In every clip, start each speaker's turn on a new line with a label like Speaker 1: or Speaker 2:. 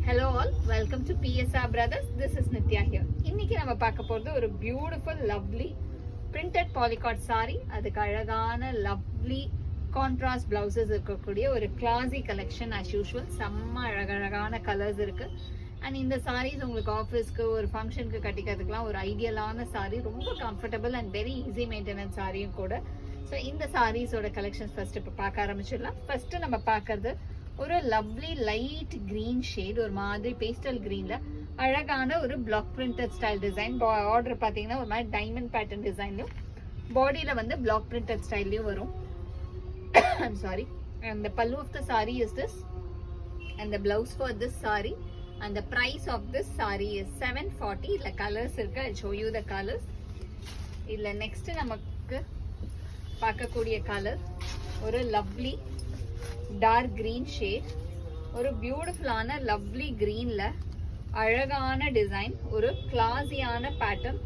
Speaker 1: Hello all, welcome to PSR Brothers. This is Nitya here. இன்னைக்கு நம்ம பார்க்க போறது ஒரு beautiful, lovely printed polycot saree. அதுக்கு அழகான lovely contrast blouses இருக்கக்கூடிய ஒரு classy collection as usual. செம்ம அழகழகான கலர்ஸ் இருக்கு. அண்ட் இந்த சாரீஸ் உங்களுக்கு ஆஃபீஸ்க்கு ஒரு ஃபங்க்ஷனுக்கு கட்டிக்கிறதுக்குலாம் ஒரு ஐடியலான சாரீ, ரொம்ப comfortable and very easy maintenance சாரியும் கூட. ஸோ இந்த சாரீஸோட கலெக்ஷன்ஸ் ஃபர்ஸ்ட் இப்போ பார்க்க ஆரம்பிச்சிடலாம். ஃபர்ஸ்ட் நம்ம பார்க்கறது ஒரு லவ்லி லைட் கிரீன் ஷேட், ஒரு மாதிரி பேஸ்டல் கிரீன்ல அழகான ஒரு black printed style design. Order பார்த்தீங்கன்னா ஒரு மாதிரி டைமண்ட் பேட்டர்ன் டிசைன்லையும் பாடியில் வந்து பிளாக் பிரிண்டட் ஸ்டைல்லையும் வரும். I'm sorry. And the pallu of the saree is this, and the blouse for this saree, and the price of this saree is 740. இல்ல colours இருக்கு, I'll show you the colors. இல்ல next நமக்கு பார்க்கக்கூடிய colour ஒரு lovely dark green shade, ஒரு பியூட்டிஃபுல்லான lovely கிரீன்ல அழகான design, ஒரு கிளாஸியான பேட்டர்ன்,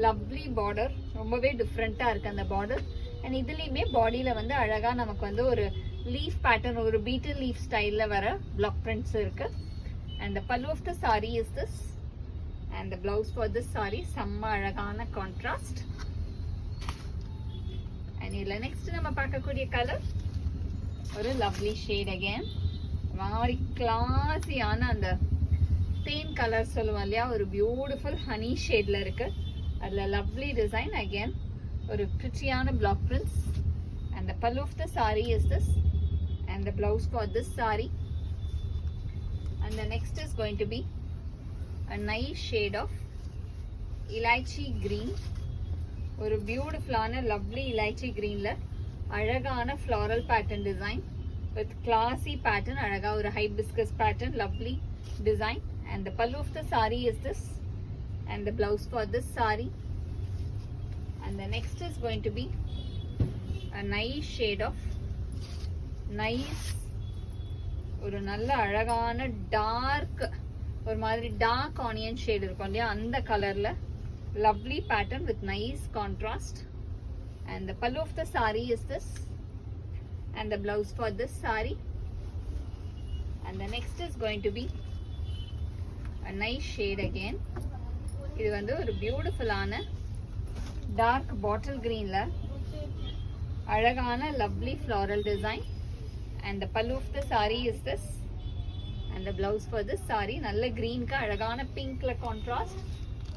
Speaker 1: லவ்லி பார்டர், ரொம்பவே டிஃப்ரெண்டா இருக்கு அந்த பார்டர். அண்ட் இதுலயுமே பாடியில வந்து அழகா நமக்கு வந்து ஒரு லீஃப் பேட்டர்ன், ஒரு பீட்டில் லீஃப் ஸ்டைல்ல வர பிளாக் பிரிண்ட்ஸ் இருக்கு. And the pallu of the saree is this, and the blouse for this saree செம்ம அழகான கான்ட்ராஸ்ட். அண்ட் இதுல நெக்ஸ்ட் நம்ம பார்க்கக்கூடிய கலர் ஒரு லவ்லி ஷேட், அகேன் மாதிரி கிளாஸியான அந்த தேன் கலர் சொல்லுவோம் இல்லையா, ஒரு பியூட்டிஃபுல் ஹனி ஷேட்ல இருக்கு. அதுல லவ்லி டிசைன், அகேன் ஒரு பிரிட்டியான block prints. And the pallu of the saree is this, and the blouse for this saree. And the next is going to be a nice shade of elaichi green, ஒரு பியூட்டிஃபுல்லான lovely elaichi கிரீன்ல அழகான floral pattern design with classy pattern, அழகா ஒரு hibiscus pattern, lovely design. And the pallu of the saree is this, and the blouse for this saree. And the next is going to be a nice shade of ஒரு நல்ல அழகான dark, ஒரு மாதிரி dark onion shade இருக்கும் இல்லையா, அந்த கலர்ல lovely pattern with nice contrast. And the pallu of the saree is this, and the blouse for this saree. And the next is going to be a nice shade again. இது வந்து ஒரு பியூட்டிஃபுல்லான dark பாட்டில் கிரீன்ல அழகான lovely floral design. And the pallu of the saree is this, and the blouse for this saree நல்ல கிரீனுக்கு அழகான பிங்க்ல contrast.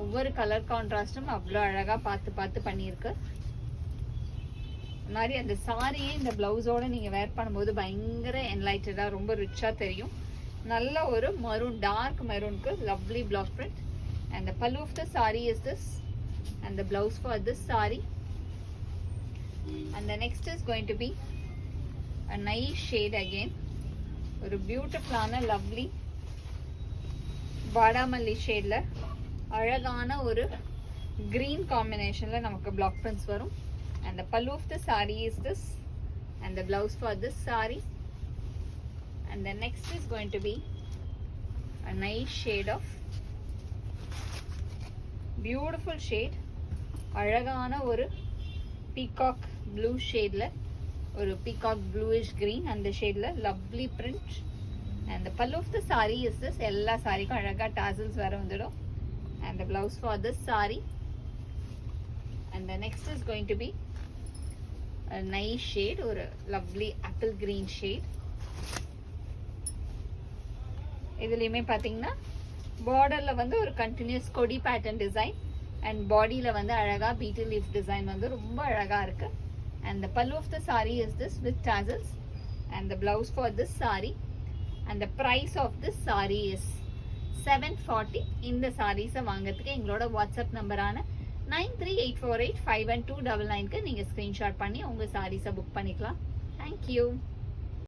Speaker 1: ஒவ்வொரு colour கான்ட்ராஸ்டும் அவ்வளோ அழகா பார்த்து பார்த்து பண்ணியிருக்கு. மாதிரி அந்த சாரியே இந்த பிளவுஸோட நீங்க வேர் பண்ணும்போது பயங்கர என்லைட்டடா, ரொம்ப ரிச்சா தெரியும். நல்ல ஒரு மரூன், டார்க் மரூனுக்கு lovely black print. And the pallu of the saree is this, and the blouse for this saree. And the next is going to be a nice shade again, ஒரு பியூட்டிஃபுல்லான லவ்லி வாடாமல்லி ஷேட்ல அழகான ஒரு green காம்பினேஷன்ல நமக்கு black prints வரும். And the pallu of the saree is this, and the blouse for this saree. And the next is going to be a nice shade of beautiful shade, அழகான ஒரு peacock blue ஷேட்ல, ஒரு peacock bluish green அந்த ஷேட்ல lovely print. And the pallu of the saree is this, எல்லா சாரிக்கும் அழகா tassels வர வந்துடும். And the blouse for this saree. And the next is going to be a nice shade, or a lovely apple green shade. இதுலயுமே பாத்தீங்கன்னா பார்டர்ல வந்து ஒரு continuous கொடி பேட்டர்ன் டிசைன், அண்ட் பாடியில வந்து அழகா பீட்டில் லீஃப் டிசைன் வந்து ரொம்ப அழகா இருக்கு. And the pallu of the saree is this with tassels, and the blouse for this saree. And the price of this saree is 740. இந்த சாரீஸை வாங்கிறதுக்கு எங்களோட வாட்ஸ்அப் நம்பரான 9384851299க்கு நீங்கள் ஸ்க்ரீன்ஷாட் பண்ணி உங்கள் சாரீஸை புக் பண்ணிக்கலாம். தேங்க்யூ.